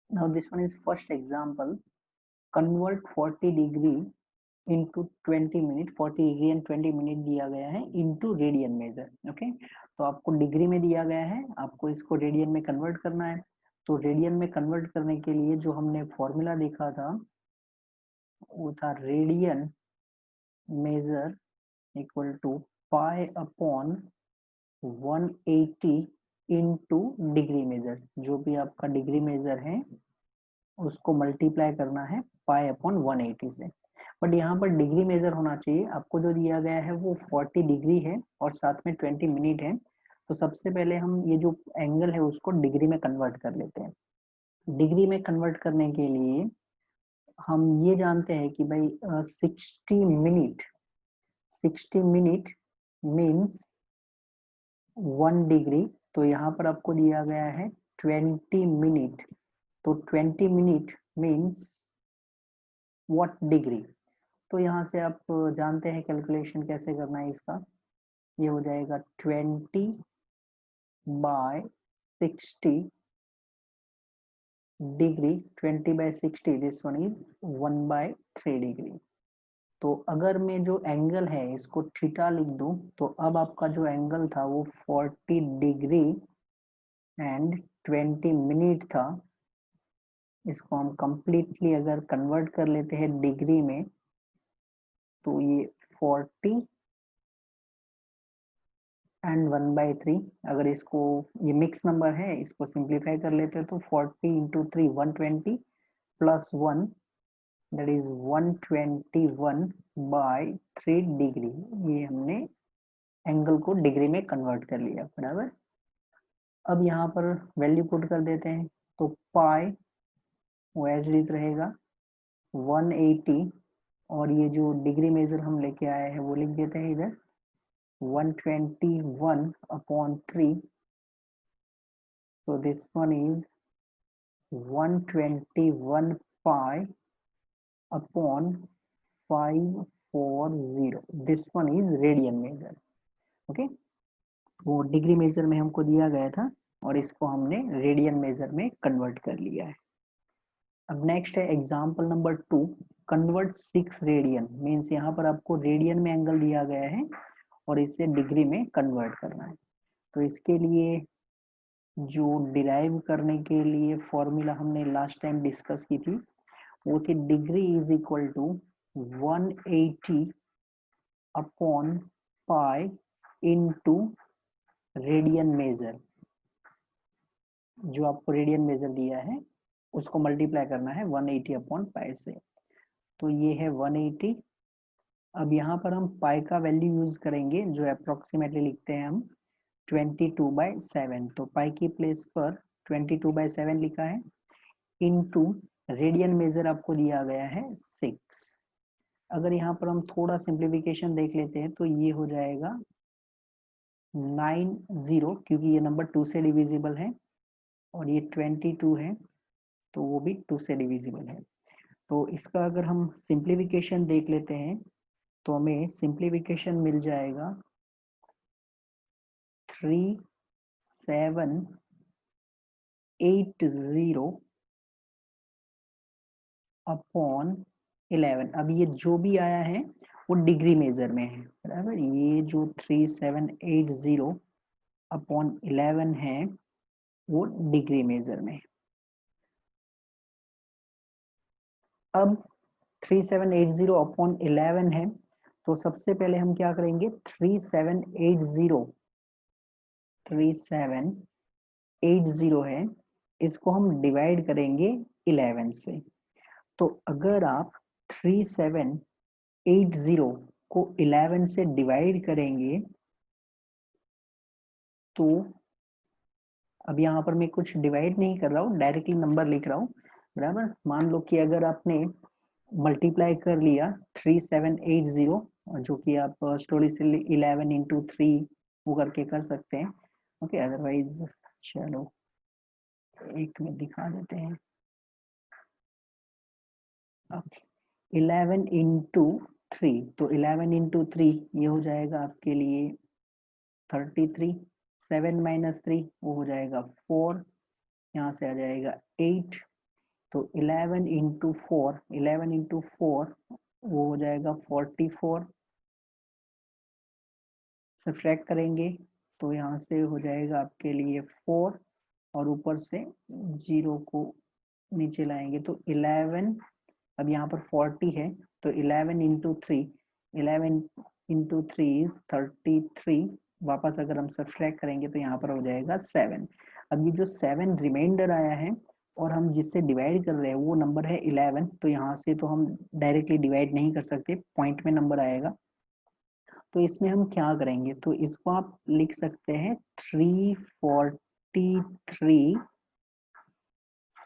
Now this one is first example. Convert 40 degree into 20 minute, 40 degree and 20 minute दिया गया है into radian major. Okay, तो आपको degree में दिया गया है, आपको इसको रेडियन में कन्वर्ट करना है। तो रेडियन में कन्वर्ट करने के लिए जो हमने फॉर्मूला देखा था वो था radian measure equal to pi upon 180 into degree measure. जो भी आपका डिग्री मेजर है उसको मल्टीप्लाई करना है पाई अपॉन 180 से। बट यहाँ पर डिग्री मेजर होना चाहिए। आपको जो दिया गया है वो 40 डिग्री है और साथ में 20 मिनट है। तो सबसे पहले हम ये जो एंगल है उसको डिग्री में कन्वर्ट कर लेते हैं। डिग्री में कन्वर्ट करने के लिए हम ये जानते हैं कि भाई 60 मिनट मीन्स 1 डिग्री। तो यहाँ पर आपको दिया गया है 20 मिनट। तो 20 मिनट मीन्स व्हाट डिग्री। तो यहाँ से आप जानते हैं कैलकुलेशन कैसे करना है इसका। ये हो जाएगा 20/60 degree. 20/60 this one is 1/3 degree. तो अगर मैं जो एंगल है इसको थीटा लिख दूं तो अब आपका जो एंगल था वो 40 डिग्री एंड 20 मिनट था। इसको हम कंप्लीटली अगर कन्वर्ट कर लेते हैं डिग्री में तो ये 40 एंड 1/3। अगर इसको, ये मिक्स नंबर है, इसको सिंप्लीफाई कर लेते हैं तो 40 into 3 120 plus 1 that is 121/3 degree. ये हमने एंगल को डिग्री में कन्वर्ट कर लिया, बराबर। अब यहाँ पर वैल्यू पुट कर देते हैं तो पाई वो एज इट रहेगा 180 और ये जो डिग्री मेजर हम लेके आए हैं वो लिख देते हैं इधर 121/3। so this one is 121 pi upon 540। this one is radian measure। Okay, वो डिग्री मेजर में हमको दिया गया था और इसको हमने रेडियन मेजर में कन्वर्ट कर लिया है। अब नेक्स्ट है example number 2। Convert 6 radian means यहाँ पर आपको रेडियन में एंगल दिया गया है और इसे डिग्री में कन्वर्ट करना है। तो इसके लिए जो डिराइव करने के लिए फॉर्मूला हमने लास्ट टाइम डिस्कस की थी वो थी degree is equal to 180 upon pi into radian measure. जो आपको रेडियन मेजर दिया है उसको मल्टीप्लाई करना है 180 अपॉन पाई से। तो ये है 180। अब यहाँ पर हम पाई का वैल्यू यूज करेंगे जो अप्रोक्सीमेटली लिखते हैं हम 22/7। तो पाई की प्लेस पर 22/7 लिखा है इनटू रेडियन मेजर आपको दिया गया है 6। अगर यहाँ पर हम थोड़ा सिंप्लीफिकेशन देख लेते हैं तो ये हो जाएगा 90 क्योंकि ये नंबर 2 से डिविजिबल है और ये 22 है तो वो भी 2 से डिविजिबल है। तो इसका अगर हम सिंप्लीफिकेशन देख लेते हैं तो हमें सिंप्लीफिकेशन मिल जाएगा 3780 अपॉन 11। अब ये जो भी आया है वो डिग्री मेजर में है, बराबर। ये जो 3780 अपॉन 11 है वो डिग्री मेजर में। अब 3780 अपॉन 11 है तो सबसे पहले हम क्या करेंगे 3780 है इसको हम डिवाइड करेंगे 11 से। तो अगर आप 3780 को 11 से डिवाइड करेंगे तो अब यहाँ पर मैं कुछ डिवाइड नहीं कर रहा हूँ, डायरेक्टली नंबर लिख रहा हूँ, बराबर। मान लो कि अगर आपने मल्टीप्लाई कर लिया 3780 जो कि आप स्टोरी से 11 इंटू 3 वो करके कर सकते हैं। ओके, अदरवाइज चलो एक में दिखा देते हैं। ओके, 11 इंटू 3 तो 11 इंटू 3 ये हो जाएगा आपके लिए 33। 7 - 3 वो हो जाएगा 4। यहाँ से आ जाएगा 8 तो 11 इंटू 4, 11 इंटू 4 वो हो जाएगा 44। सब्ट्रैक्ट करेंगे तो यहाँ से हो जाएगा आपके लिए 4 और ऊपर से 0 को नीचे लाएंगे तो 11। अब यहाँ पर 40 है तो 11 इंटू 3, 11 इंटू 3 इज 33। वापस अगर हम सब्ट्रैक्ट करेंगे तो यहाँ पर हो जाएगा 7। अब ये जो 7 रिमाइंडर आया है और हम जिससे डिवाइड कर रहे हैं वो नंबर है 11, तो यहाँ से तो हम डायरेक्टली डिवाइड नहीं कर सकते, पॉइंट में नंबर आएगा। तो इसमें हम क्या करेंगे, तो इसको आप लिख सकते हैं 343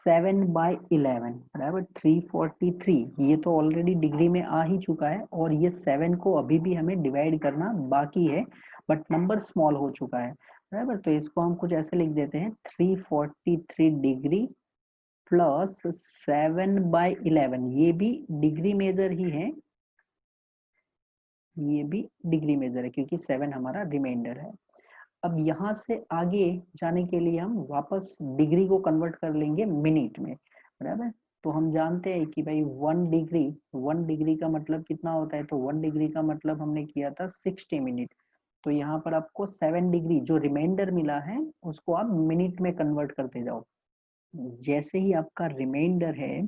7/11 बराबर 343। ये तो ऑलरेडी डिग्री में आ ही चुका है और ये 7 को अभी भी हमें डिवाइड करना बाकी है, बट नंबर स्मॉल हो चुका है बराबर। तो इसको हम कुछ ऐसे लिख देते हैं 343 डिग्री प्लस 7/11। ये भी डिग्री मेजर ही है, ये भी डिग्री मेजर है क्योंकि 7 हमारा रिमाइंडर है। अब यहाँ से आगे जाने के लिए हम वापस डिग्री को कन्वर्ट कर लेंगे मिनट में बराबर। तो हम जानते हैं कि भाई 1 डिग्री का मतलब कितना होता है, तो 1 डिग्री का मतलब हमने किया था 60 मिनट। तो यहाँ पर आपको 7 डिग्री जो रिमाइंडर मिला है उसको आप मिनट में कन्वर्ट करते जाओ। जैसे ही आपका रिमाइंडर है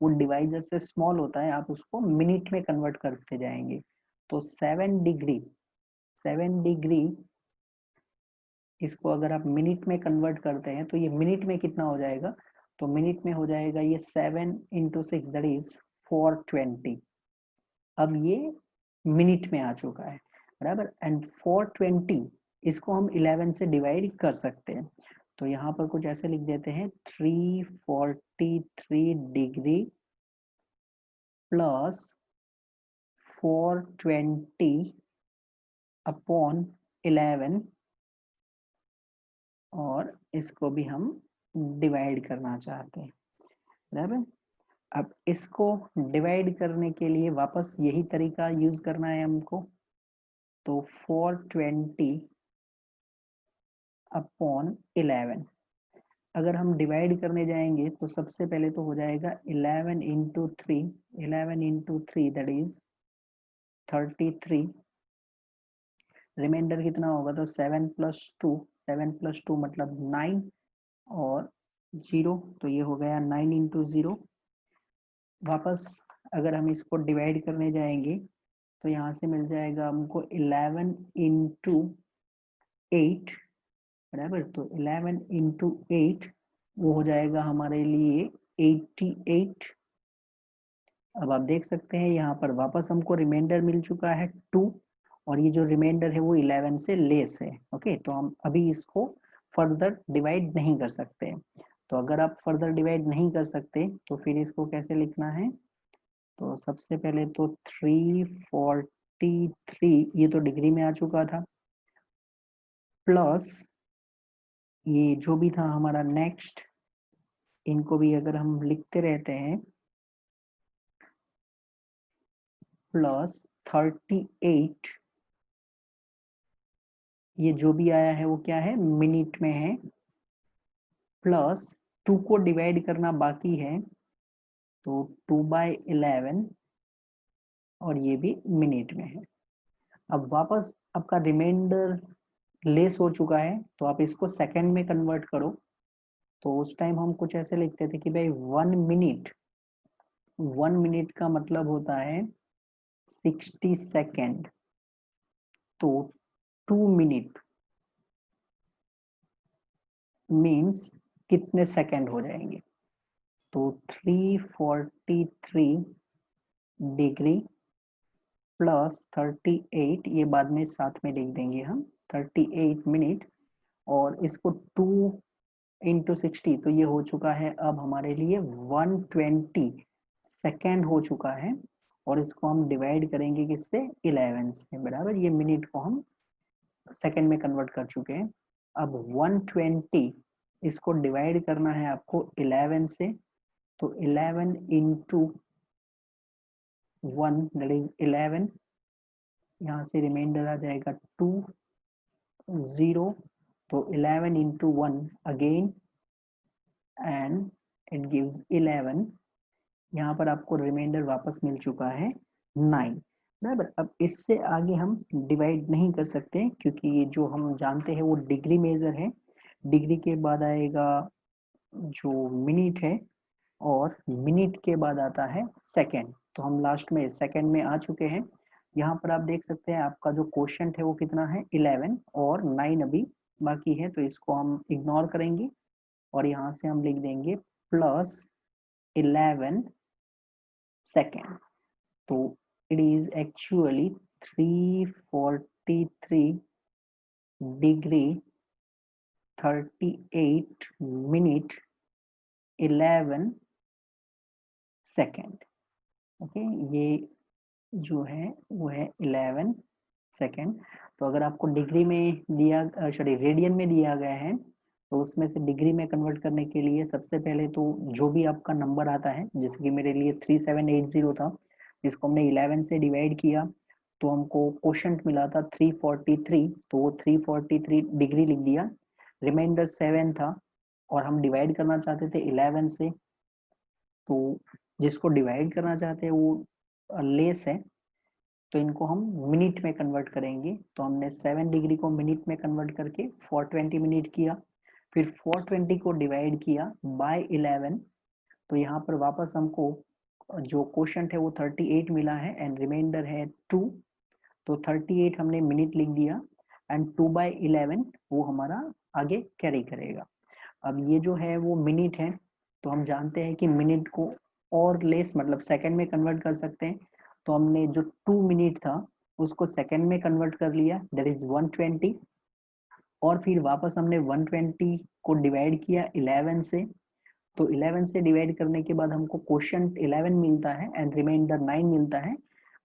वो डिवाइजर से स्मॉल होता है, आप उसको मिनट में कन्वर्ट करते जाएंगे। तो 7 डिग्री इसको अगर आप मिनट में कन्वर्ट करते हैं तो ये मिनट में कितना हो जाएगा, तो मिनट में हो जाएगा ये 7 इंटू 6 दैट इज 420। अब ये मिनट में आ चुका है बराबर। एंड 420 इसको हम 11 से डिवाइड कर सकते हैं, तो यहाँ पर कुछ ऐसे लिख देते हैं 343 डिग्री प्लस 420 अपॉन 11 और इसको भी हम डिवाइड करना चाहते हैं बराबर। अब इसको डिवाइड करने के लिए वापस यही तरीका यूज करना है हमको, तो 420 अपॉन 11 अगर हम डिवाइड करने जाएंगे तो सबसे पहले तो हो जाएगा 11 इंटू 3, 11 इंटू 3 दैट इज 33। रिमाइंडर कितना होगा, तो 7 प्लस 2, 7 प्लस 2 मतलब 9 और 0, तो ये हो गया 9 इंटू 0। वापस अगर हम इसको डिवाइड करने जाएंगे तो यहाँ से मिल जाएगा हमको 11 इंटू 8 बराबर। तो 11 इंटू 8 वो हो जाएगा हमारे लिए 88। अब आप देख सकते हैं यहाँ पर वापस हमको रिमाइंडर मिल चुका है 2 और ये जो रिमाइंडर है वो 11 से लेस है। ओके, तो हम अभी इसको फर्दर डिवाइड नहीं कर सकते। तो अगर आप फर्दर डिवाइड नहीं कर सकते तो फिर इसको कैसे लिखना है, तो सबसे पहले तो 343 ये तो डिग्री में आ चुका था, प्लस ये जो भी था हमारा नेक्स्ट, इनको भी अगर हम लिखते रहते हैं, प्लस 38 ये जो भी आया है वो क्या है, मिनट में है, प्लस 2 को डिवाइड करना बाकी है तो 2/11 और ये भी मिनट में है। अब वापस आपका रिमाइंडर लेस हो चुका है तो आप इसको सेकंड में कन्वर्ट करो। तो उस टाइम हम कुछ ऐसे लिखते थे कि भाई 1 मिनट का मतलब होता है 60 सेकेंड, तो 2 मिनट मीन्स कितने सेकेंड हो जाएंगे, तो 343 डिग्री प्लस 38, ये बाद में साथ में लिख देंगे हम 38 मिनट, और इसको 2 इंटू 60 तो ये हो चुका है अब हमारे लिए 120 सेकेंड हो चुका है। और इसको हम डिवाइड करेंगे किससे, 11 से बराबर। ये मिनट को हम सेकेंड में कन्वर्ट कर चुके हैं। अब 120 इसको डिवाइड करना है आपको 11 से, तो 11 इंटू 1 दैट इज 11, यहाँ से रिमाइंडर आ जाएगा 2 0, तो 11 into 1 again and it gives 11। यहाँ पर आपको रिमाइंडर वापस मिल चुका है 9, बराबर। अब इससे आगे हम डिवाइड नहीं कर सकते क्योंकि जो हम जानते हैं वो डिग्री मेजर है। डिग्री के बाद आएगा जो मिनट है और मिनट के बाद आता है सेकंड। तो हम लास्ट में सेकंड में आ चुके हैं। यहाँ पर आप देख सकते हैं आपका जो क्वोशंट है वो कितना है 11 और 9 अभी बाकी है, तो इसको हम इग्नोर करेंगे और यहाँ से हम लिख देंगे प्लस 11 सेकेंड। तो it is actually 343 degree 38 minute 11 second. Okay, ये जो है वो है 11 सेकेंड। तो अगर आपको डिग्री में दिया, सॉरी रेडियन में दिया गया है, तो उसमें से डिग्री में कन्वर्ट करने के लिए सबसे पहले तो जो भी आपका नंबर आता है, जैसे कि मेरे लिए 3780 था, जिसको हमने 11 से डिवाइड किया तो हमको क्वोशंट मिला था 343, तो वो 343 डिग्री लिख दिया। रिमाइंडर 7 था और हम डिवाइड करना चाहते थे 11 से, तो जिसको डिवाइड करना चाहते हैं वो लेस है, तो इनको हम मिनट में कन्वर्ट करेंगे। तो हमने 7 डिग्री को मिनट में कन्वर्ट करके 420 मिनट किया, फिर 420 को डिवाइड किया बाय 11, तो यहाँ पर वापस हमको जो क्वोशंट है वो 38 मिला है एंड रिमाइंडर है 2, तो 38 हमने मिनट लिख दिया एंड 2/11 वो हमारा आगे कैरी करेगा। अब ये जो है वो मिनट है, तो हम जानते हैं कि मिनट को और लेस मतलब सेकंड में कन्वर्ट कर सकते हैं। तो हमने जो 2 मिनट था उसको सेकंड में कन्वर्ट कर लिया, दैट इज 120, और फिर वापस हमने 120 को डिवाइड किया 11 से, तो 11 से डिवाइड करने के बाद हमको क्वोशंट 11 मिलता है एंड रिमाइंडर 9 मिलता है।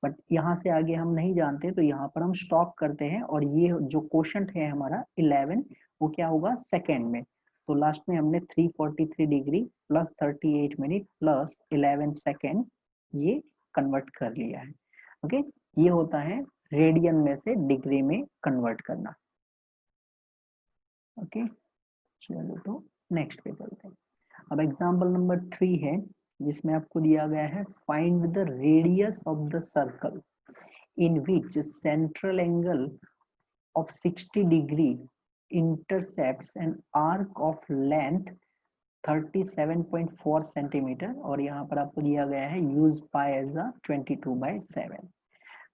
बट यहाँ से आगे हम नहीं जानते, तो यहाँ पर हम स्टॉप करते हैं और ये जो क्वोशंट है हमारा 11 वो क्या होगा सेकेंड में। तो लास्ट में हमने 343 degree plus 38 minute plus 11 second ये कन्वर्ट कर लिया है। ओके, ये होता है रेडियन में से डिग्री में कन्वर्ट करना। ओके, चलो तो नेक्स्ट पे चलते हैं। अब एग्जाम्पल नंबर 3 है जिसमें आपको दिया गया है find the radius of the circle in which central angle of 60 degree intercepts an arc of length 37.4 centimetre, और यहाँ पर आपको दिया गया है use pi as a 22/7।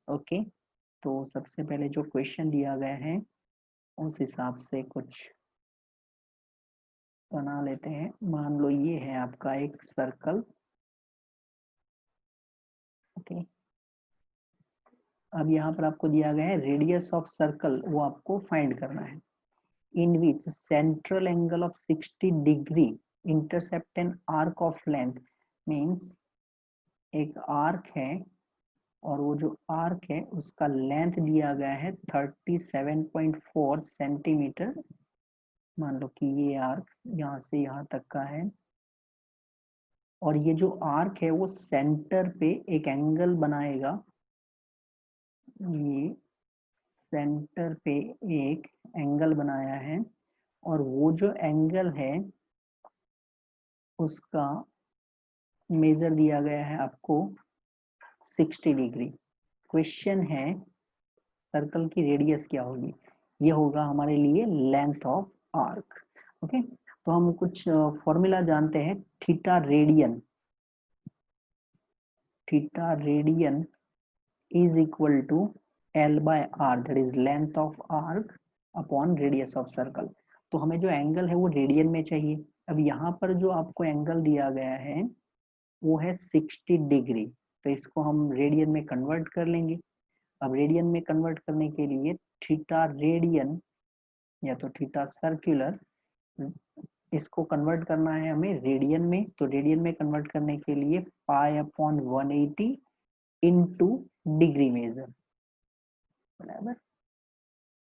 Okay, तो सबसे पहले जो क्वेश्चन दिया गया है उस हिसाब से कुछ बना लेते हैं। मान लो ये है आपका एक सर्कल। ओके, अब यहाँ पर आपको दिया गया है रेडियस ऑफ सर्कल, वो आपको फाइंड करना है। In which central angle of 60 degree intercept an arc of length, means एक आर्क है और वो जो आर्क है उसका लेंथ दिया गया है 37.4 सेंटीमीटर। मान लो कि ये आर्क यहाँ से यहाँ तक का है और ये जो आर्क है वो सेंटर पे एक एंगल बनाएगा। ये सेंटर पे एक एंगल बनाया है और वो जो एंगल है उसका मेजर दिया गया है आपको 60 डिग्री। क्वेश्चन है सर्कल की रेडियस क्या होगी, ये होगा हमारे लिए लेंथ ऑफ आर्क। ओके, तो हम कुछ फॉर्मूला जानते हैं। Theta radian, theta radian is equal to L by R, that is length of arc upon radius of circle। तो हमें जो एंगल है वो रेडियन में चाहिए। अब यहाँ पर जो आपको एंगल दिया गया है वो है 60 डिग्री, तो इसको हम रेडियन में कन्वर्ट कर लेंगे। अब रेडियन में कन्वर्ट करने के लिए थीटा रेडियन या तो थीटा सर्कुलर, इसको कन्वर्ट करना है हमें रेडियन में, तो रेडियन में कन्वर्ट करने के लिए pi upon 180 into degree measure, बराबर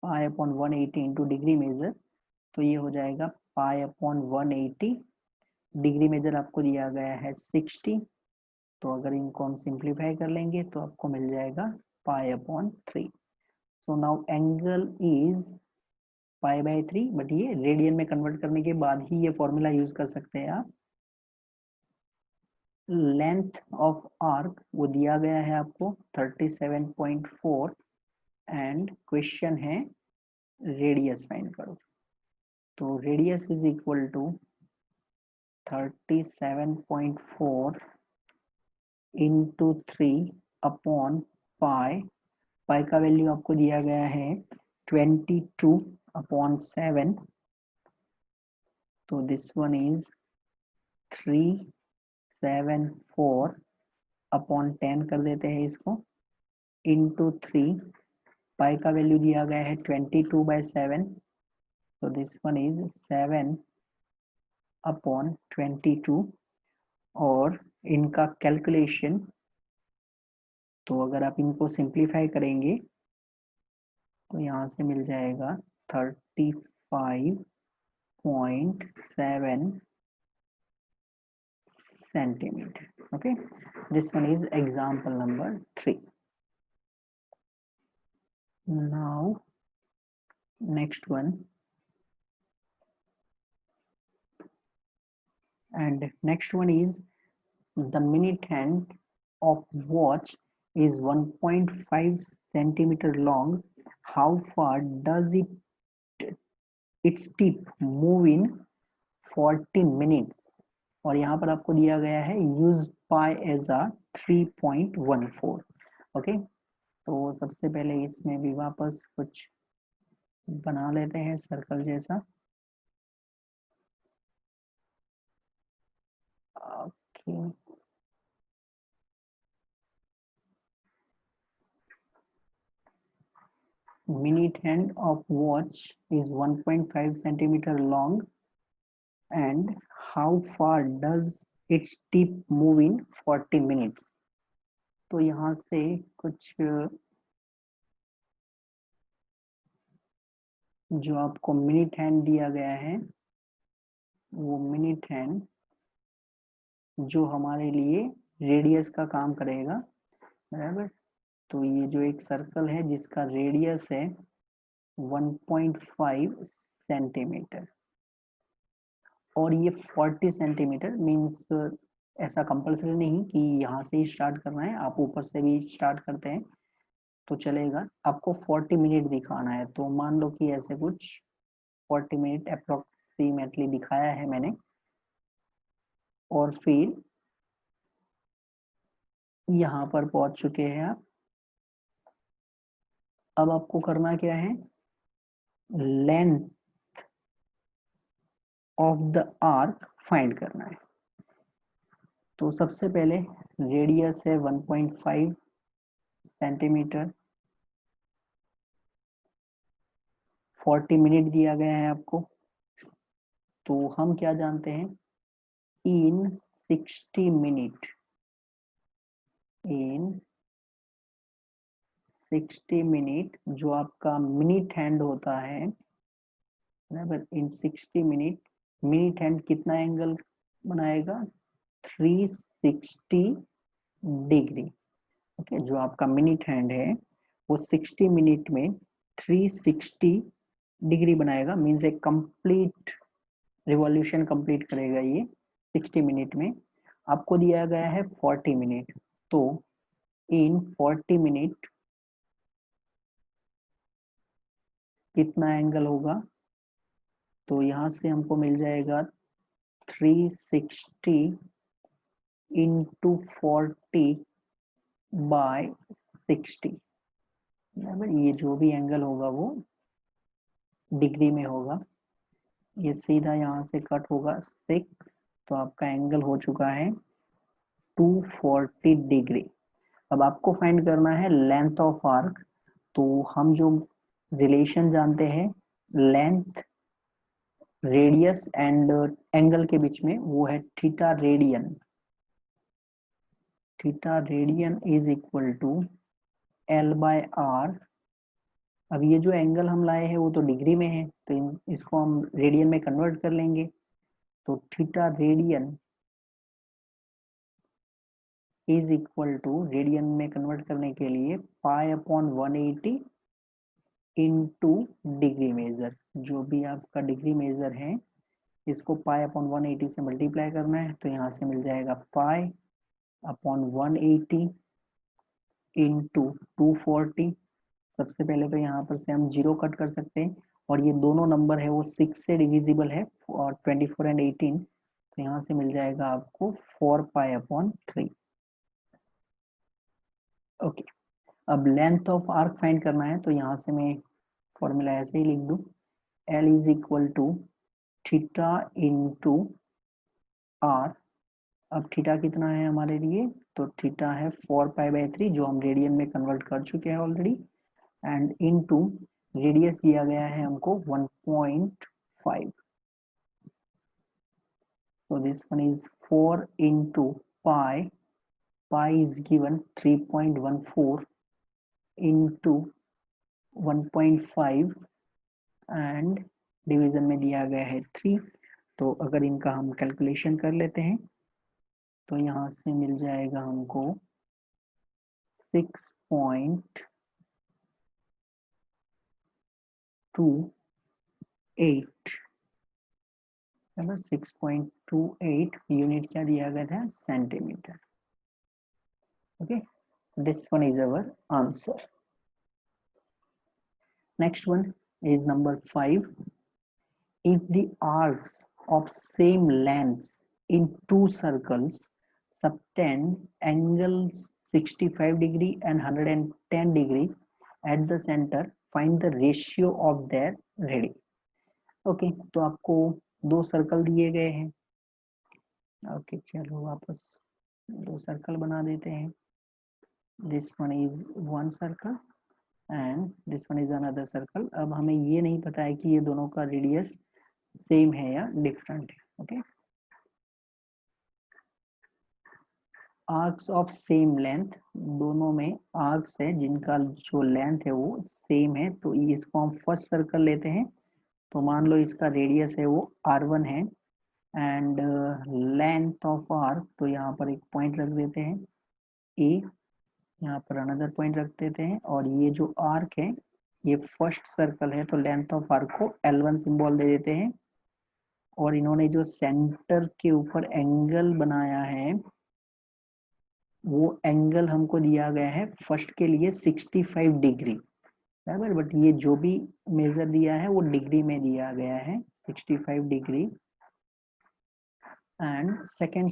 pi upon 180 into degree measure, तो ये हो जाएगा पाई अपॉन 180। डिग्री मेजर आपको दिया गया है 60, तो अगर इनको हम सिंप्लीफाई कर लेंगे तो आपको मिल जाएगा pi upon 3। So now angle is pi by 3, but ये रेडियन में कन्वर्ट करने के बाद ही ये फॉर्मूला यूज कर सकते हैं आप। लेंथ ऑफ आर्क वो दिया गया है आपको 37.4 एंड क्वेश्चन है रेडियस फाइंड करो। तो radius is equal to 37.4 into 3 upon pi. Pi का वैल्यू आपको दिया गया है 22/7। तो दिस वन इज 374 अपॉन 10 कर देते हैं इसको, इंटू 3। पाई का वैल्यू दिया गया है 22/7। तो दिस वन इज 7/22। और इनका कैलकुलेशन, तो अगर आप इनको सिंप्लीफाई करेंगे तो यहाँ से मिल जाएगा 35.7 centimeter. Okay, this one is example number 3. Now next one, and next one is the minute hand of watch is 1.5 centimeter long. How far does its tip move in 40 minutes? और यहाँ पर आपको दिया गया है use pi as a 3.14। Okay, तो सबसे पहले इसमें भी वापस कुछ बना लेते हैं सर्कल जैसा। Okay, minute hand of watch is 1.5 centimeter long and how far does its tip move in 40 minutes? तो यहाँ से कुछ जो आपको मिनट हैंड दिया गया है वो मिनट हैंड जो हमारे लिए रेडियस का काम करेगा, बराबर। तो ये जो एक सर्कल है जिसका रेडियस है 1.5 सेंटीमीटर और ये 40 सेंटीमीटर मीन्स ऐसा कंपल्सरी नहीं कि यहाँ से ही स्टार्ट करना है, आप ऊपर से भी स्टार्ट करते हैं तो चलेगा। आपको 40 मिनट दिखाना है, तो मान लो कि ऐसे कुछ 40 मिनट अप्रोक्सीमेटली दिखाया है मैंने। और फिर यहाँ पर पहुंच चुके हैं आप। अब आपको करना क्या है, length of the arc find करना है। तो सबसे पहले रेडियस है 1.5 सेंटीमीटर, 40 मिनट दिया गया है आपको। तो हम क्या जानते हैं, इन 60 मिनट, इन 60 मिनट जो आपका मिनट हैंड होता है, बराबर, इन 60 मिनट मिनट हैंड कितना एंगल बनाएगा, 360 डिग्री। ओके, जो आपका मिनट हैंड है वो 60 मिनट में 360 डिग्री बनाएगा, मीन्स एक कंप्लीट रिवॉल्यूशन कंप्लीट करेगा ये 60 मिनट में। आपको दिया गया है 40 मिनट, तो इन 40 मिनट कितना एंगल होगा, तो यहाँ से हमको मिल जाएगा 360 इंटू 40/60, बराबर। ये जो भी एंगल होगा वो डिग्री में होगा। ये सीधा यहाँ से कट होगा 6, तो आपका एंगल हो चुका है 240 डिग्री। अब आपको फाइंड करना है लेंथ ऑफ आर्क। तो हम जो रिलेशन जानते हैं लेंथ रेडियस एंड एंगल के बीच में, वो है theta radian. Theta radian is equal to L/R। अब ये जो एंगल हम लाए हैं वो तो डिग्री में है, तो इसको हम रेडियन में कन्वर्ट कर लेंगे। तो theta radian is equal to, radian में कन्वर्ट करने के लिए π/180 इंटू डिग्री मेजर। जो भी आपका डिग्री मेजर है इसको π/180 से मल्टीप्लाई करना है, तो यहाँ से मिल जाएगा पाई अपॉन 180 इंटू 240। सबसे पहले तो यहाँ पर से हम 0 कट कर सकते हैं, और ये दोनों नंबर है वो 6 से डिविजिबल है, और 24 एंड 18, तो यहाँ से मिल जाएगा आपको 4 पाई अपॉन 3। ओके, अब लेंथ ऑफ आर्क फाइंड करना है, तो यहाँ से मैं फॉर्मूला ऐसे ही लिख दूं, L is equal to theta into R. अब थीटा कितना है हमारे लिए, तो थीटा है 4 पाई बाई 3, जो हम रेडियन में कन्वर्ट कर चुके हैं ऑलरेडी, एंड इनटू रेडियस दिया गया है हमको 1.5, so this one is 4 into pi is given 3.14 into 1.5 and division में दिया गया है 3। तो अगर इनका हम कैलकुलेशन कर लेते हैं तो यहाँ से मिल जाएगा हमको 6.28, 6.28 यूनिट क्या दिया गया था, centimetre. Okay, this one is our answer. Next one is number 5. If the arcs of same lengths in two circles subtend angles 65 degree and 110 degree at the center, find the ratio of their radii. Okay, तो आपको दो circle दिए गए हैं। Okay, चलो वापस दो circle बना देते हैं। This one is one circle and this one is another circle. अब हमें ये नहीं पता है कि ये दोनों का रेडियस सेम है या डिफरेंट है। Okay, arcs of same length, दोनों में आर्क्स है जिनका जो लेंथ है वो सेम है, तो इसको हम फर्स्ट सर्कल लेते हैं। तो मान लो इसका रेडियस है वो r1 है, एंड लेंथ ऑफ आर्क, तो यहाँ पर एक पॉइंट रख देते हैं a, यहाँ पर अनदर पॉइंट रख देते हैं, और ये जो आर्क है ये फर्स्ट सर्कल है, तो लेंथ ऑफ आर्क को L1 सिंबल दे देते हैं। और इन्होंने जो सेंटर के ऊपर एंगल बनाया है वो एंगल हमको दिया गया है फर्स्ट के लिए 65 डिग्री, बराबर, बट ये जो भी मेजर दिया है वो डिग्री में दिया गया है 65 डिग्री। एंड सेकेंड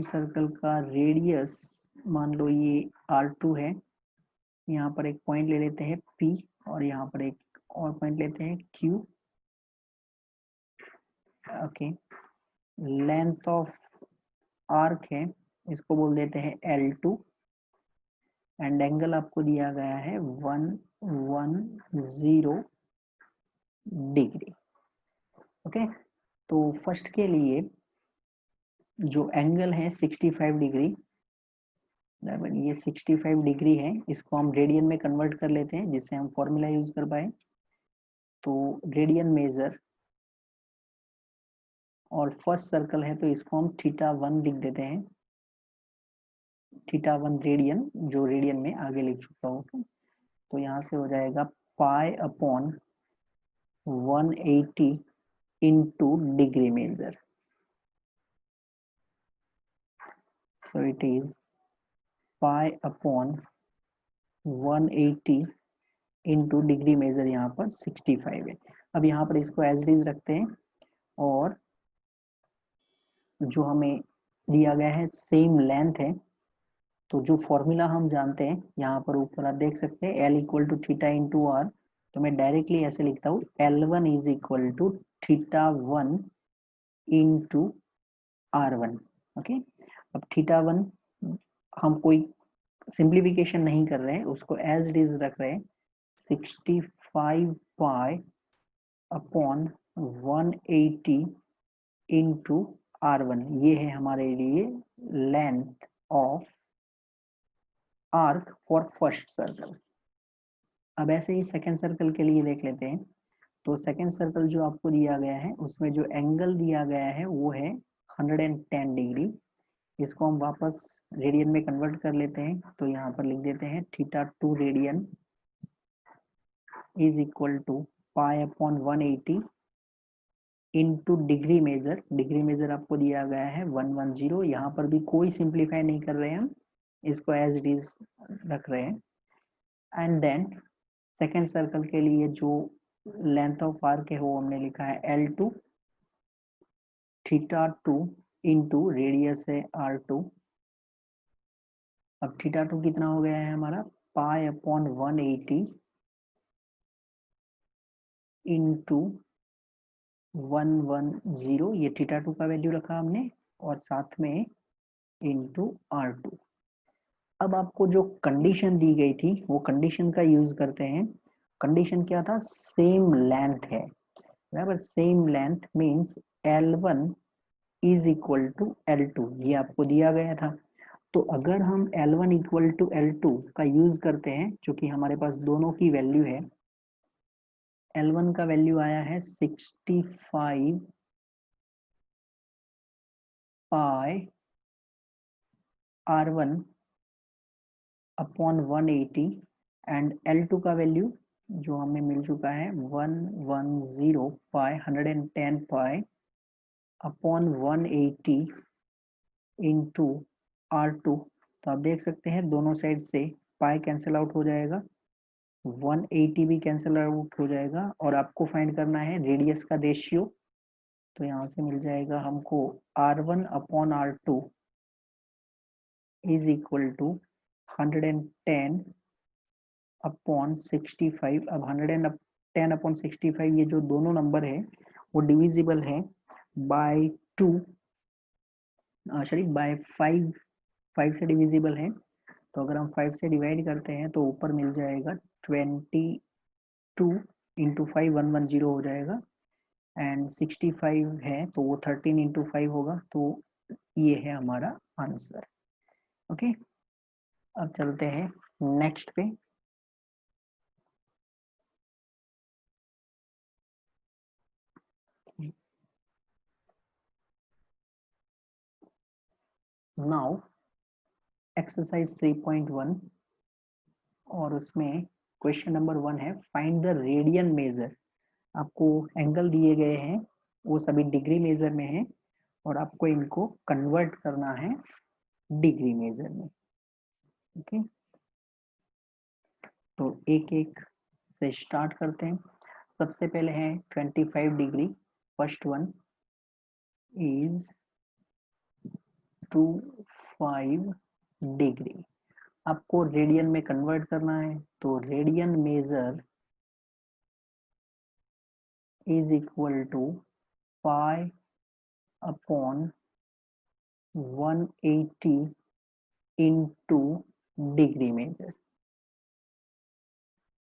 सर्कल का रेडियस मान लो ये R2 है, यहाँ पर एक पॉइंट ले लेते हैं P, और यहाँ पर एक और पॉइंट लेते हैं Q। Okay, length of arc है, इसको बोल देते हैं L2, एंड एंगल आपको दिया गया है 110 डिग्री। ओके, तो फर्स्ट के लिए जो एंगल है 65 डिग्री, ये 65 डिग्री है, इसको हम रेडियन में कन्वर्ट कर लेते हैं जिससे हम फॉर्मूला यूज कर पाए। तो रेडियन मेजर, और फर्स्ट सर्कल है तो इसको हम θ1 लिख देते हैं, θ1 रेडियन, जो रेडियन में आगे लिख चुका हूँ। तो यहाँ से हो जाएगा pi upon 180 into degree measure, so it is pi upon 180 into degree measure, यहाँ पर 65 है। अब यहाँ पर इसको एज इट इज रखते हैं, और जो हमें दिया गया है सेम लेंथ है, तो जो फॉर्मूला हम जानते हैं यहाँ पर ऊपर आप देख सकते हैं L equal to theta into R, तो मैं डायरेक्टली ऐसे लिखता हूँ L1 is equal to θ1 into R1। Okay, अब θ1 हम कोई सिंप्लीफिकेशन नहीं कर रहे हैं, उसको एज इट इज रख रहे हैं 65 पाई अपॉन 180 इंटू R1, ये है हमारे लिए length of arc for first circle. अब ऐसे ही सेकेंड सर्कल के लिए देख लेते हैं। तो सेकेंड सर्कल जो आपको दिया गया है उसमें जो एंगल दिया गया है वो है 110 डिग्री, इसको हम वापस रेडियन में कन्वर्ट कर लेते हैं। तो यहाँ पर लिख देते हैं θ2 radian is equal to pi upon 180 into degree measure, degree measure आपको दिया गया है 110, यहाँ पर भी कोई सिंप्लीफाई नहीं कर रहे हैं हम, इसको एज इट इज रख रहे हैं। एंड देन सेकेंड सर्कल के लिए जो लेंथ ऑफ आर्क है वो हमने लिखा है L2 θ2 इंटू रेडियस है R2। अब θ2 कितना हो गया है हमारा पाई अपॉन 180 इंटू 110, ये θ2 का वैल्यू रखा हमने और साथ में इंटू R2। अब आपको जो कंडीशन दी गई थी वो कंडीशन का यूज करते हैं। कंडीशन क्या था, सेम लेंथ है, बराबर, same length means L1 is equal to L2, ये आपको दिया गया था। तो अगर हम L1 इक्वल टू L2 का यूज करते हैं, क्योंकि हमारे पास दोनों की वैल्यू है, L1 का वैल्यू आया है 65 पाई R1 अपॉन 180 एंड L2 का वैल्यू जो हमें मिल चुका है 110 पाई 110 पाई अपॉन 180 इंटू R2। तो आप देख सकते हैं दोनों साइड से पाई कैंसिल आउट हो जाएगा, 180 भी कैंसिल आउट हो जाएगा, और आपको फाइंड करना है रेडियस का रेशियो। तो यहाँ से मिल जाएगा हमको R1 upon R2 is equal to 110 upon 65। अब 110 अपॉन 65, ये जो दोनों नंबर है वो डिविजिबल है बाय 2, सॉरी बाय 5, 5 से डिविजिबल है। तो अगर हम 5 से डिवाइड करते हैं तो ऊपर मिल जाएगा 22 इंटू 5 110 हो जाएगा, एंड 65 है तो वो 13 इंटू 5 होगा। तो ये है हमारा आंसर। ओके, अब चलते हैं नेक्स्ट पे। नाउ एक्सरसाइज 3.1 और उसमें क्वेश्चन नंबर 1 है फाइंड द रेडियन मेजर। आपको एंगल दिए गए हैं, वो सभी डिग्री मेजर में है और आपको इनको कन्वर्ट करना है डिग्री मेजर में। ओके, तो एक एक से स्टार्ट करते हैं। सबसे पहले है 25 degree, first one is 25 degree. आपको रेडियन में कन्वर्ट करना है, तो radian measure is equal to pi upon 180 into degree measure.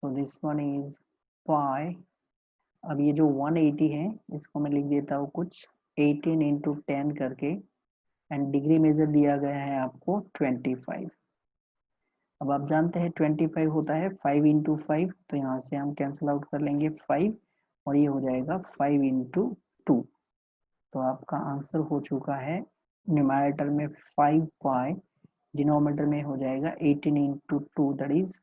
तो दिस वन इज पाई। अब ये जो 180 है इसको मैं लिख देता हूँ कुछ 18 इंटू 10 करके, एंड डिग्री मेजर दिया गया है आपको 25। अब आप जानते हैं 25 होता है 5 इंटू 5, तो यहाँ से हम कैंसिल आउट कर लेंगे 5 और ये हो जाएगा 5 इंटू 2। तो आपका आंसर हो चुका है न्यूमरेटर में 5 पाई, डिनोमिनेटर में हो जाएगा 18 into 2 that is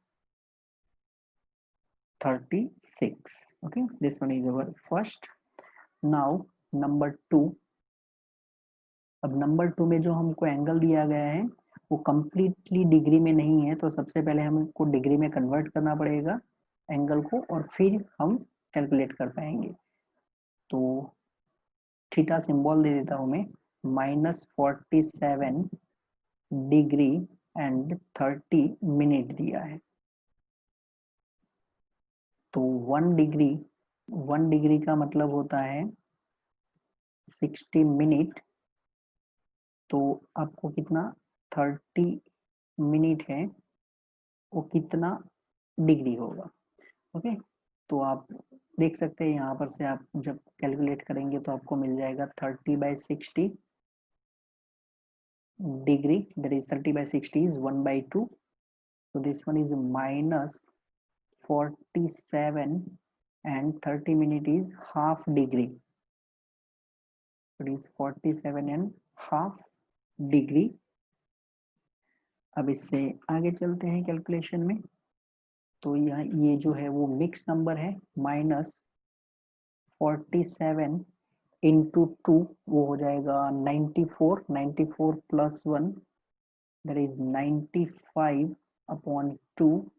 36। okay, this one is our first. now number 2। अब नंबर 2 में जो हमको एंगल दिया गया है वो कंप्लीटली डिग्री में नहीं है, तो सबसे पहले हमको डिग्री में कन्वर्ट करना पड़ेगा एंगल को और फिर हम कैलकुलेट कर पाएंगे। तो थीटा सिंबल दे देता हूं मैं, -47 डिग्री एंड 30 मिनट दिया है। तो 1 डिग्री का मतलब होता है 60 मिनट, तो आपको कितना 30 मिनट है वो कितना डिग्री होगा। ओके, तो आप देख सकते हैं यहाँ पर से आप जब कैलकुलेट करेंगे तो आपको मिल जाएगा 30/60 degree, that is 30/60 is 1/2। so this one is -47 and 30 minute is half degree, it is 47 and half degree. अब इससे आगे चलते हैं कैलकुलेशन में। तो यहाँ ये जो है वो मिक्स नंबर है, -47 इंटू 2 वो हो जाएगा 94, 94 प्लस 1 दैट इज 95/2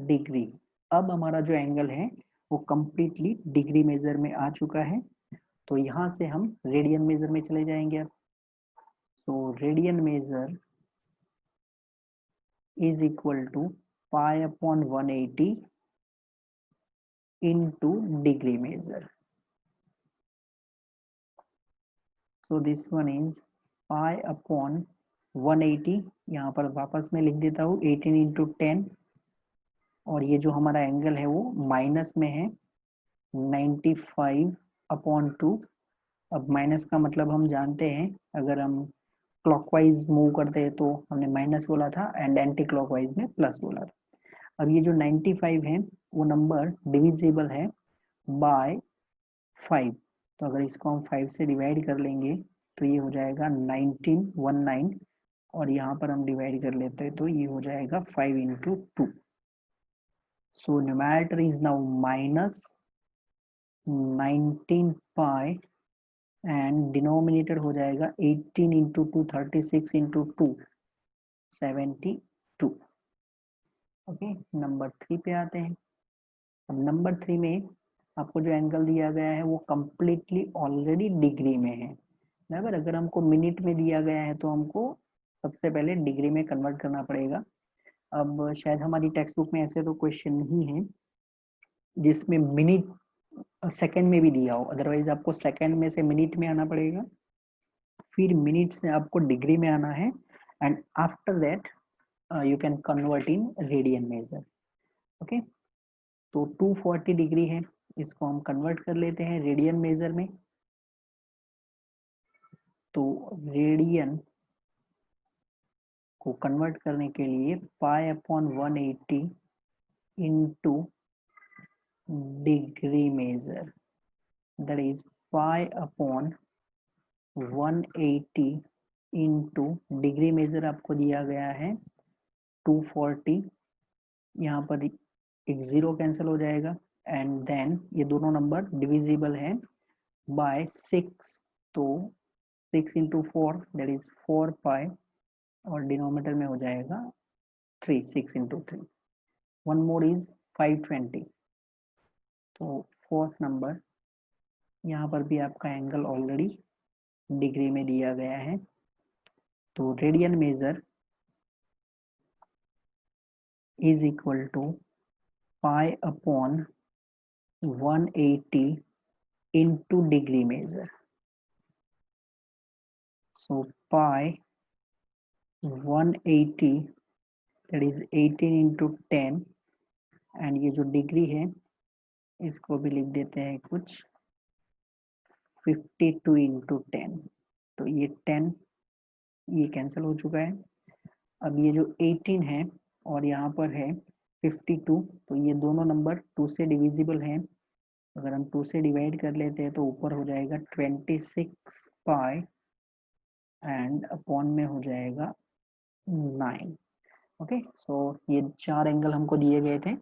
डिग्री। अब हमारा जो एंगल है वो कंप्लीटली डिग्री मेजर में आ चुका है, तो यहाँ से हम रेडियन मेजर में चले जाएंगे अब। तो radian major is equal to pi upon 180 into degree measure. So this one is pi upon 180, यहाँ पर वापस मैं लिख देता हूँ 18 into 10, और ये जो हमारा एंगल है वो माइनस में है 95/2। अब माइनस का मतलब हम जानते हैं, अगर हम क्लॉकवाइज मूव करते हैं तो हमने माइनस बोला था एंड एंटी क्लॉकवाइज में प्लस बोला था। अब ये जो 95 है वो नंबर डिविजिबल है बाय 5, तो अगर इसको हम 5 से डिवाइड कर लेंगे तो ये हो जाएगा 1919, और यहाँ पर हम डिवाइड कर लेते हैं तो ये हो जाएगा 5 into 2। So numerator is now minus 19 pi and denominator हो जाएगा 18 into 2 36 into 2 72। ओके, नंबर 3 पे आते हैं। अब नंबर 3 में आपको जो एंगल दिया गया है वो कंप्लीटली ऑलरेडी डिग्री में है, बराबर। अगर हमको मिनट में दिया गया है तो हमको सबसे पहले डिग्री में कन्वर्ट करना पड़ेगा। अब शायद हमारी टेक्स्ट बुक में ऐसे तो क्वेश्चन नहीं है जिसमें मिनट सेकंड में भी दिया हो, अदरवाइज आपको सेकंड में से मिनट में आना पड़ेगा, फिर मिनट से आपको डिग्री में आना है, and after that you can convert in radian major. Okay, तो 240 डिग्री है, इसको हम कन्वर्ट कर लेते हैं रेडियन मेजर में। तो रेडियन को कन्वर्ट करने के लिए pi upon 180 into degree measure, that is pi upon 180 into degree measure आपको दिया गया है 240, यहाँ पर एक जीरो कैंसिल हो जाएगा, एंड देन ये दोनों नंबर डिविजिबल है बाय 6, तो 6 into 4 दैट इज 4 पाई, और डिनोमिनेटर में हो जाएगा 3, 6 into 3, वन मोर इज 520। तो फोर्थ नंबर, यहाँ पर भी आपका एंगल ऑलरेडी डिग्री में दिया गया है, तो radian measure is equal to pi upon 180 into degree measure. So pi 180 that is 18 into 10, and ये जो डिग्री है इसको भी लिख देते हैं कुछ 52 into 10, तो ये 10 ये कैंसिल हो चुका है। अब ये जो 18 है और यहाँ पर है 52, तो ये दोनों नंबर 2 से डिविजिबल हैं, अगर हम 2 से डिवाइड कर लेते हैं तो ऊपर हो जाएगा 26 पाई एंड अपॉन में हो जाएगा 9। ओके, सो ये 4 एंगल हमको दिए गए थे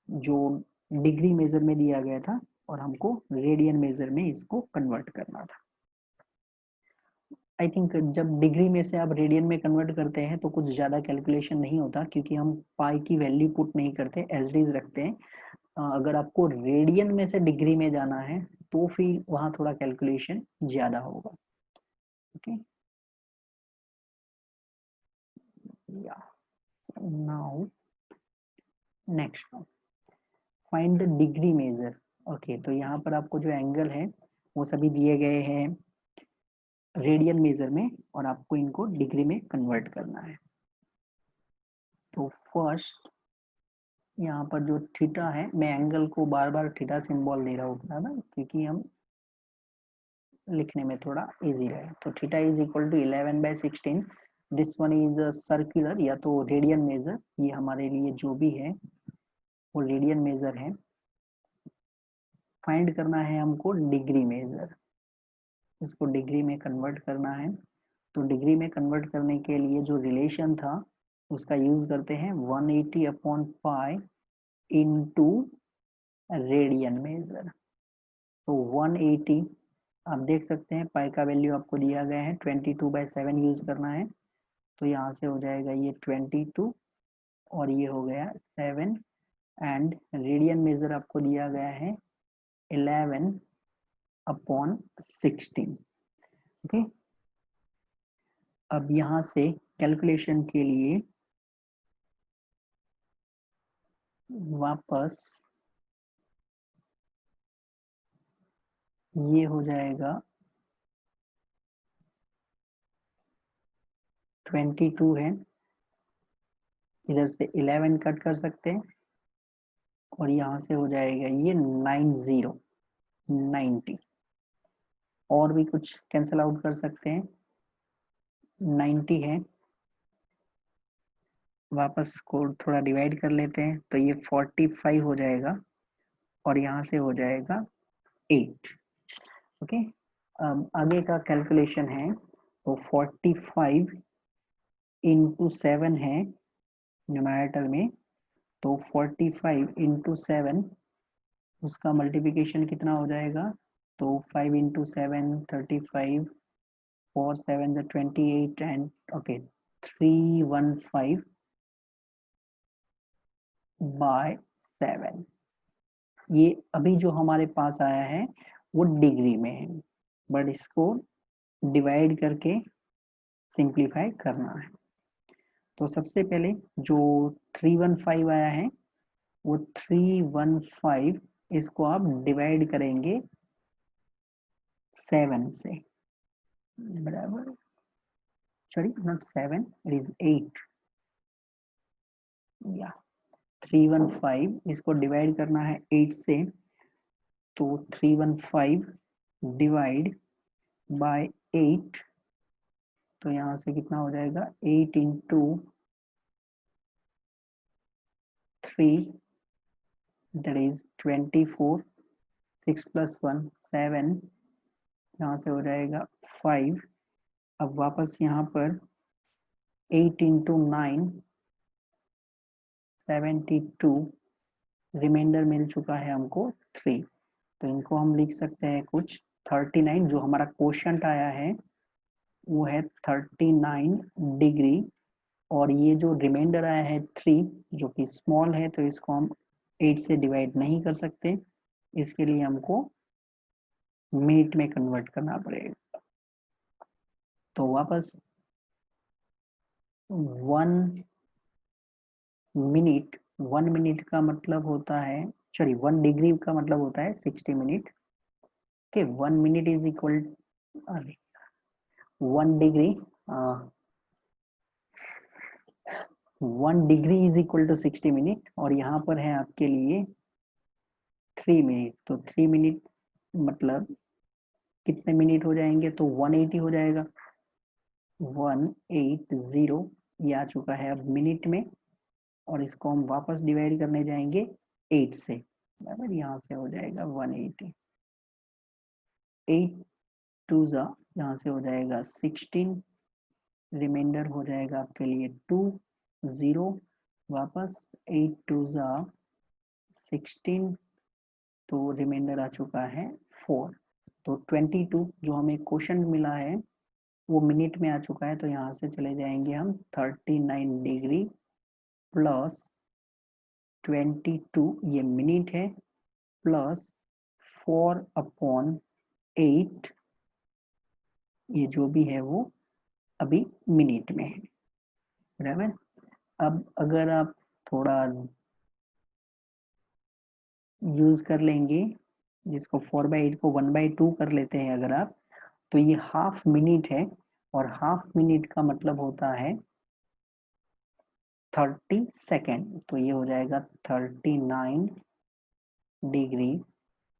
जो डिग्री मेजर में दिया गया था, और हमको रेडियन मेजर में इसको कन्वर्ट करना था। आई थिंक जब डिग्री में से आप रेडियन में कन्वर्ट करते हैं तो कुछ ज़्यादा कैलकुलेशन नहीं होता, क्योंकि हम पाई की वैल्यू पुट नहीं करते, एज इट इज रखते हैं। अगर आपको रेडियन में से डिग्री में जाना है तो फिर वहाँ थोड़ा कैलकुलेशन ज़्यादा होगा। ओके, या now next one, find the degree measure. Okay, तो यहाँ पर आपको जो एंगल है वो सभी दिए गए हैं रेडियन मेजर में, और आपको इनको डिग्री में कन्वर्ट करना है। तो फर्स्ट यहाँ पर जो थीटा है, मैं एंगल को बार बार थीटा सिंबल दे रहा हूँ ना, क्योंकि हम लिखने में थोड़ा इजी रहे। तो theta is equal to 11/16, this one is circular या तो रेडियन मेजर, ये हमारे लिए जो भी है वो रेडियन मेजर है। फाइंड करना है हमको डिग्री मेजर, इसको डिग्री में कन्वर्ट करना है। तो डिग्री में कन्वर्ट करने के लिए जो रिलेशन था उसका यूज करते हैं 180 upon pi into radian measure. तो 180 आप देख सकते हैं पाई का वैल्यू आपको दिया गया है 22/7 यूज करना है, तो यहाँ से हो जाएगा ये 22 और ये हो गया 7 एंड रेडियन मेजर आपको दिया गया है 11/16। ओके, अब यहाँ से कैलकुलेशन के लिए वापस ये हो जाएगा 22 है, इधर से 11 कट कर सकते हैं और यहाँ से हो जाएगा ये 90 और भी कुछ कैंसिल आउट कर सकते हैं। 90 है, वापस को थोड़ा डिवाइड कर लेते हैं तो ये 45 हो जाएगा और यहाँ से हो जाएगा 8। ओके, अब आगे का कैलकुलेशन है तो 45 इंटू 7 है न्यूमरेटर में, तो 45 इंटू 7 उसका मल्टीप्लिकेशन कितना हो जाएगा, तो 5 इंटू 7 35, 4 7 28 एंड ओके 315 बाय 7। ये अभी जो हमारे पास आया है वो डिग्री में है, बट इसको डिवाइड करके सिंप्लीफाई करना है। तो सबसे पहले जो 315 आया है वो 315 इसको आप डिवाइड करेंगे 7 से, बराबर, सॉरी नॉट 7, इट इज 8 या 315 इसको डिवाइड करना है 8 से, तो 315 डिवाइड बाय 8, तो यहाँ से कितना हो जाएगा 8 इंटू 3 दैट इज 24, 6 + 1 7, यहाँ से हो जाएगा 5। अब वापस यहाँ पर 8 इंटू 9 72, रिमाइंडर मिल चुका है हमको 3, तो इनको हम लिख सकते हैं कुछ 39। जो हमारा क्वेश्चन आया है वो है 39 डिग्री और ये जो रिमाइंडर आया है 3 जो कि स्मॉल है, तो इसको हम 8 से डिवाइड नहीं कर सकते, इसके लिए हमको मिनट में कन्वर्ट करना पड़ेगा। तो वापस 1 मिनट का मतलब होता है, सॉरी 1 डिग्री का मतलब होता है 60 मिनट के। 1 minute is equal 1 degree 1 degree is equal to 60 minute और यहाँ पर है आपके लिए 3 मिनट, तो 3 मिनट मतलब कितने मिनट हो जाएंगे, तो 180 हो जाएगा। 180 ये आ चुका है अब मिनट में और इसको हम वापस डिवाइड करने जाएंगे 8 से, बराबर, यहाँ से हो जाएगा 180, 8 2 यहाँ से हो जाएगा 16, रिमाइंडर हो जाएगा आपके लिए 2 0, वापस 8 2 16, तो रिमाइंडर आ चुका है 4। तो 22 जो हमें क्वेश्चन मिला है वो मिनट में आ चुका है, तो यहाँ से चले जाएंगे हम 39 डिग्री प्लस 22 ये मिनट है प्लस 4/8 ये जो भी है वो अभी मिनट में है, बराबर। अब अगर आप थोड़ा यूज कर लेंगे जिसको 4/8 को 1/2 कर लेते हैं अगर आप, तो ये हाफ मिनट है और हाफ मिनट का मतलब होता है 30 सेकेंड, तो ये हो जाएगा 39 degree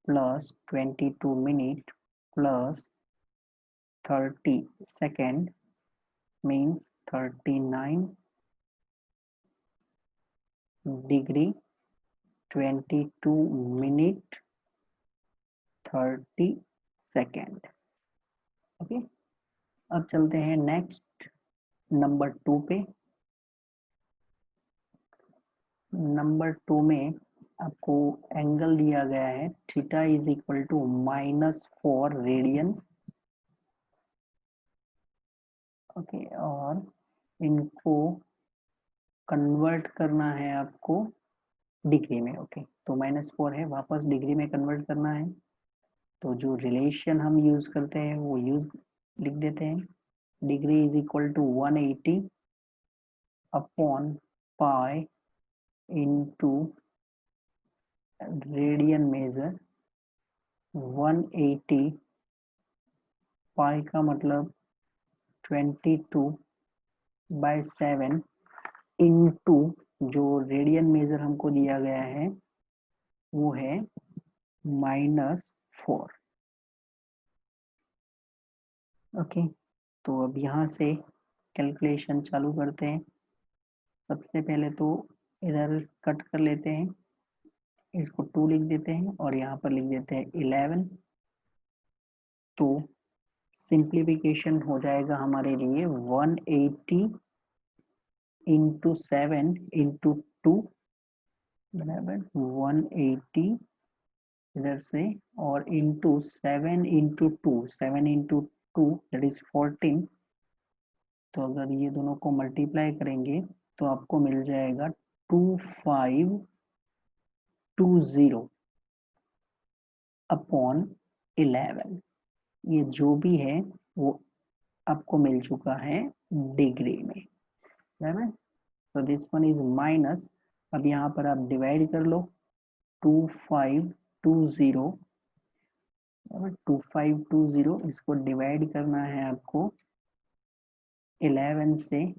plus 22 minute plus 30 second means 39 degree 22 minute 30 second. Okay, अब चलते हैं नेक्स्ट नंबर 2 पे। नंबर 2 में आपको एंगल दिया गया है theta is equal to -4 radian. Okay, और इनको कन्वर्ट करना है आपको डिग्री में। ओके, तो -4 है, वापस डिग्री में कन्वर्ट करना है। तो जो रिलेशन हम यूज करते हैं वो लिख देते हैं। Degree is equal to 180 upon pi into radian measure. 180 pi का मतलब 22/7 इंटू जो रेडियन मेजर हमको दिया गया है वो है -4। ओके, तो अब यहाँ से कैलकुलेशन चालू करते हैं। सबसे पहले तो इधर कट कर लेते हैं, इसको 2 लिख देते हैं और यहाँ पर लिख देते हैं 11। तो सिंप्लीफिकेशन हो जाएगा हमारे लिए 180 इंटू 7 इंटू 2 बराबर 180 इधर से, और into 7 into 2, 7 into 2 that is 14। तो अगर ये दोनों को मल्टीप्लाई करेंगे तो आपको मिल जाएगा 2520 अपॉन 11। ये जो भी है वो आपको मिल चुका है डिग्री में, बराबर। तो दिस वन इज माइनस, अब यहाँ पर आप डिवाइड कर लो 2520, 2520 इसको डिवाइड करना है आपको 11 से।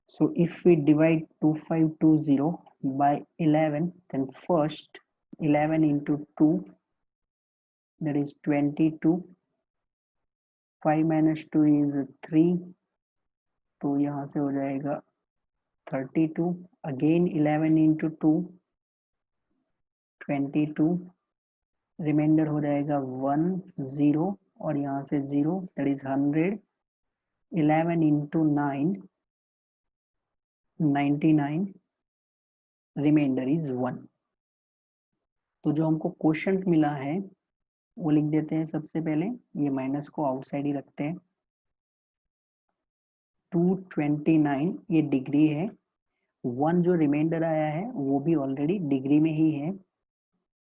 So if we divide 2520 by 11, then first 11 into 2, that is 22, 5 minus 2 is 3, तो यहाँ से हो जाएगा 32, again 11 into 2, 22, रिमाइंडर हो जाएगा 1 0 और यहाँ से 0 that is 100, 11 into 9, 99, reminder is 1। तो जो हमको क्वेश्चन मिला है वो लिख देते हैं। सबसे पहले ये माइनस को आउटसाइड ही रखते हैं। 229 ये डिग्री है, 1 जो रिमाइंडर आया है वो भी ऑलरेडी डिग्री में ही है,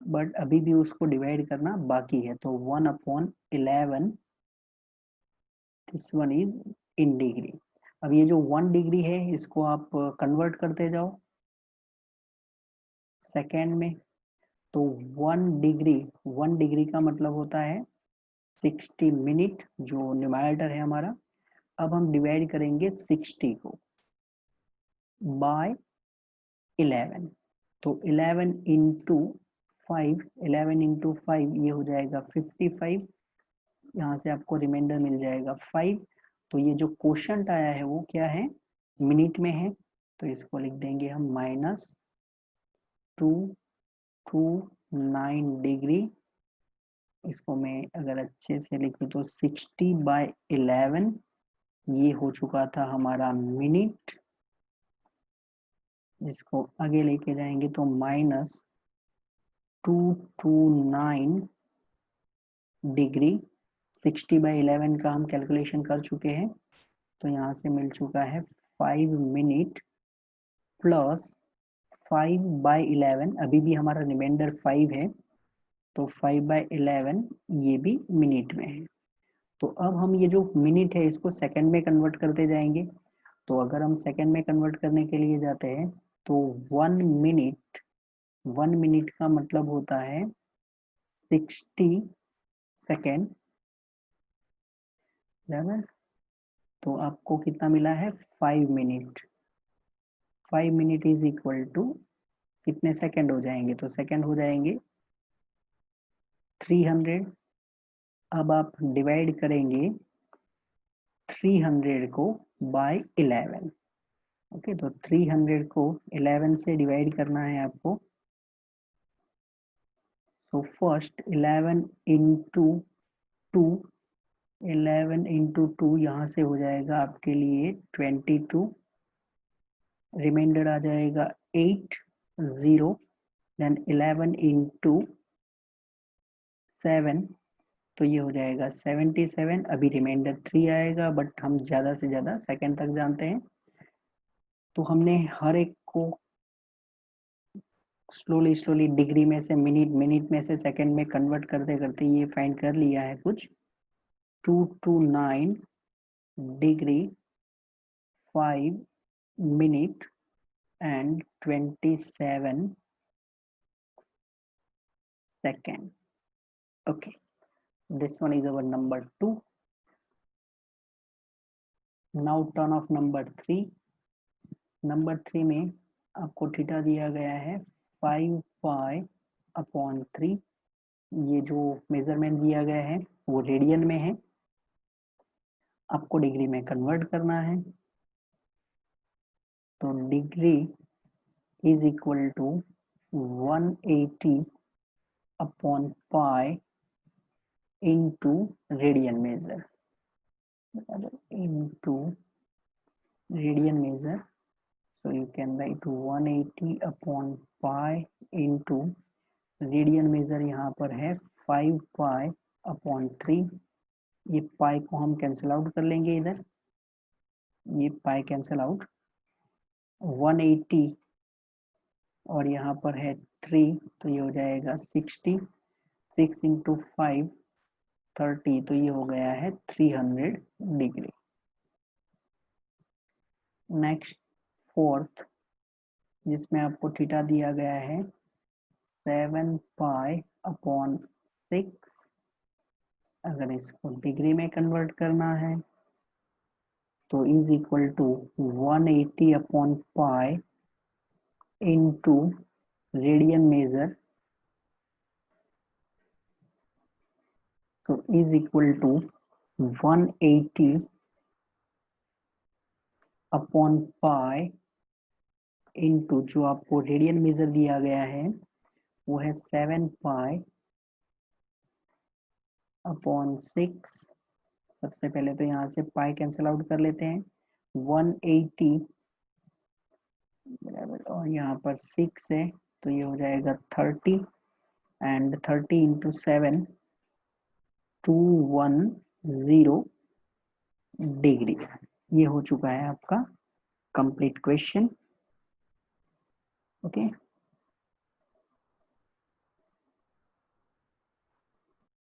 बट अभी भी उसको डिवाइड करना बाकी है। तो 1/11, this one is in degree. अब ये जो 1 डिग्री है इसको आप कन्वर्ट करते जाओ सेकेंड में। तो 1 डिग्री का मतलब होता है 60 मिनट, जो न्यूमरेटर है हमारा। अब हम डिवाइड करेंगे 60 को बाय 11, तो 11 इंटू 5, 11 इंटू 5 ये हो जाएगा 55, यहाँ से आपको रिमाइंडर मिल जाएगा 5। तो ये जो क्वोशंट आया है वो क्या है, मिनट में है, तो इसको लिख देंगे हम -229 डिग्री। इसको मैं अगर अच्छे से लिखूँ तो 60/11 ये हो चुका था हमारा मिनट। इसको आगे लेके जाएंगे तो -229 डिग्री। 60/11 का हम कैलकुलेशन कर चुके हैं, तो यहाँ से मिल चुका है 5 मिनट प्लस 5/11, अभी भी हमारा रिमाइंडर 5 है, तो 5/11 ये भी मिनट में है। तो अब हम ये जो मिनट है इसको सेकंड में कन्वर्ट करते जाएंगे। तो अगर हम सेकंड में कन्वर्ट करने के लिए जाते हैं तो 1 मिनट का मतलब होता है 60 सेकेंड, बराबर। तो आपको कितना मिला है 5 minute. 5 minute is equal to कितने सेकेंड हो जाएंगे, तो सेकेंड हो जाएंगे 300। अब आप डिवाइड करेंगे 300 को बाय 11। ओके, तो 300 को 11 से डिवाइड करना है आपको। तो फर्स्ट 11 इंटू 2, 11 इंटू 2 यहाँ से हो जाएगा आपके लिए 22, रिमाइंडर आ जाएगा 8, 0, देन 11 इंटू 7, तो ये हो जाएगा 77। अभी रिमाइंडर 3 आएगा, बट हम ज़्यादा से ज़्यादा सेकंड तक जानते हैं, तो हमने हर एक को स्लोली स्लोली डिग्री में से मिनट, मिनट में से सेकंड में कन्वर्ट करते करते ये फाइंड कर लिया है कुछ। 229 degree 5 minute and 27 second. Okay, this one is our number 2. Now turn of number 3. Number 3 में आपको थीटा दिया गया है 5 पाई अपॉन 3। ये जो मेजरमेंट दिया गया है वो रेडियन में है, आपको डिग्री में कन्वर्ट करना है। तो degree is equal to 180 upon pi into radian measure, into radian measure. So you can write 180 upon pi into radian measure यहाँ पर है 5 पाई अपॉन 3। ये पाई को हम कैंसिल आउट कर लेंगे, इधर ये पाई कैंसिल आउट। 180 और यहाँ पर है 3, तो ये हो जाएगा 60। 6 इंटू 5 30, तो ये हो गया है 300 डिग्री। नेक्स्ट फोर्थ, जिसमें आपको थीटा दिया गया है 7 पाई अपॉन 6। अगर इसको डिग्री में कन्वर्ट करना है तो is equal to 180 upon pi into radian measure, तो is equal to 180 upon pi into जो आपको रेडियन मेजर दिया गया है वो है 7 पाई अपॉन 6। सबसे पहले तो यहाँ से पाई कैंसिल आउट कर लेते हैं। 180 बराबर, और यहाँ पर 6 है तो ये हो जाएगा 30, एंड 30 इंटू 7 210 डिग्री। ये हो चुका है आपका कंप्लीट क्वेश्चन। ओके।